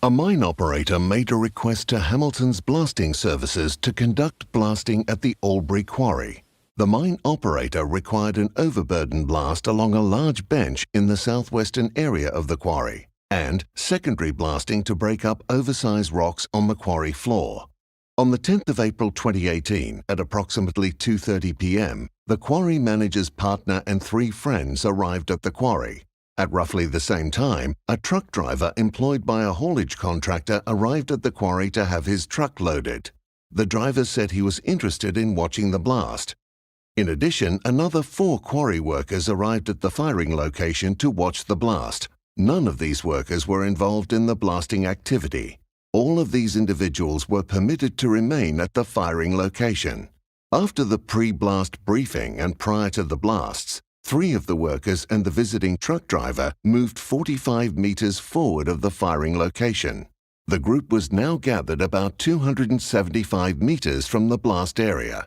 A mine operator made a request to Hamilton's blasting services to conduct blasting at the Albury quarry. The mine operator required an overburden blast along a large bench in the southwestern area of the quarry and secondary blasting to break up oversized rocks on the quarry floor. On the 10th of April 2018, at approximately 2:30 p.m., the quarry manager's partner and 3 friends arrived at the quarry. At roughly the same time, a truck driver employed by a haulage contractor arrived at the quarry to have his truck loaded. The driver said he was interested in watching the blast. In addition, another 4 quarry workers arrived at the firing location to watch the blast. None of these workers were involved in the blasting activity. All of these individuals were permitted to remain at the firing location. After the pre-blast briefing and prior to the blasts, 3 of the workers and the visiting truck driver moved 45 meters forward of the firing location. The group was now gathered about 275 meters from the blast area.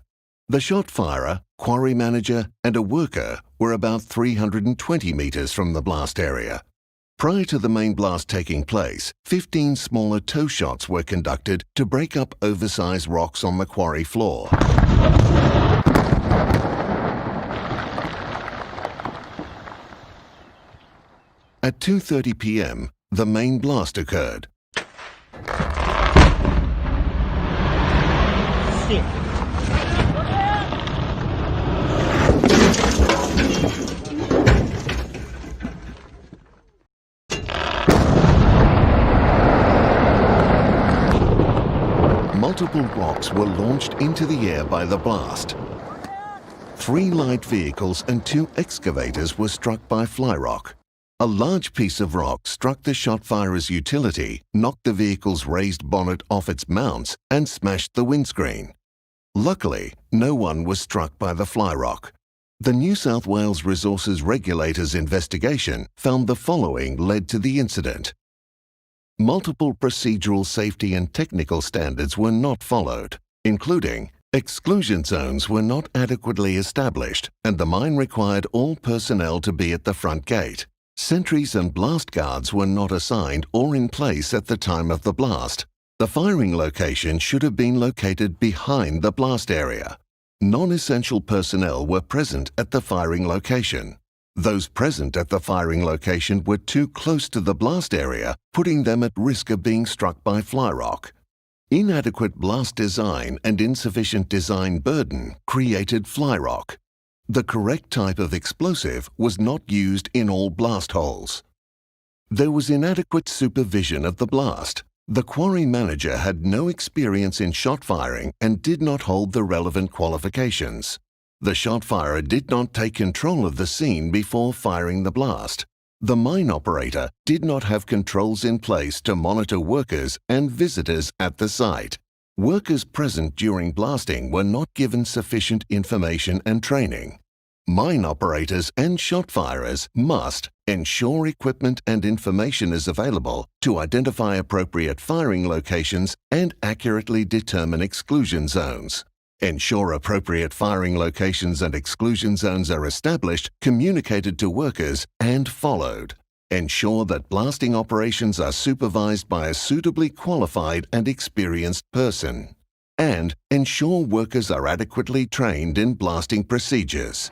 The shot firer, quarry manager, and a worker were about 320 meters from the blast area. Prior to the main blast taking place, 15 smaller toe shots were conducted to break up oversized rocks on the quarry floor. At 2:30 p.m., the main blast occurred. Multiple rocks were launched into the air by the blast. 3 light vehicles and 2 excavators were struck by fly rock. A large piece of rock struck the shot firer's utility, knocked the vehicle's raised bonnet off its mounts, and smashed the windscreen. Luckily, no one was struck by the fly rock. The New South Wales Resources Regulator's investigation found the following led to the incident. Multiple procedural safety and technical standards were not followed, including exclusion zones were not adequately established, and the mine required all personnel to be at the front gate. Sentries and blast guards were not assigned or in place at the time of the blast. The firing location should have been located behind the blast area. Non-essential personnel were present at the firing location. Those present at the firing location were too close to the blast area, putting them at risk of being struck by fly rock. Inadequate blast design and insufficient design burden created fly rock. The correct type of explosive was not used in all blast holes. There was inadequate supervision of the blast. The quarry manager had no experience in shot firing and did not hold the relevant qualifications. The shot firer did not take control of the scene before firing the blast. The mine operator did not have controls in place to monitor workers and visitors at the site. Workers present during blasting were not given sufficient information and training. Mine operators and shot firers must ensure equipment and information is available to identify appropriate firing locations and accurately determine exclusion zones. Ensure appropriate firing locations and exclusion zones are established, communicated to workers, and followed. Ensure that blasting operations are supervised by a suitably qualified and experienced person. And ensure workers are adequately trained in blasting procedures.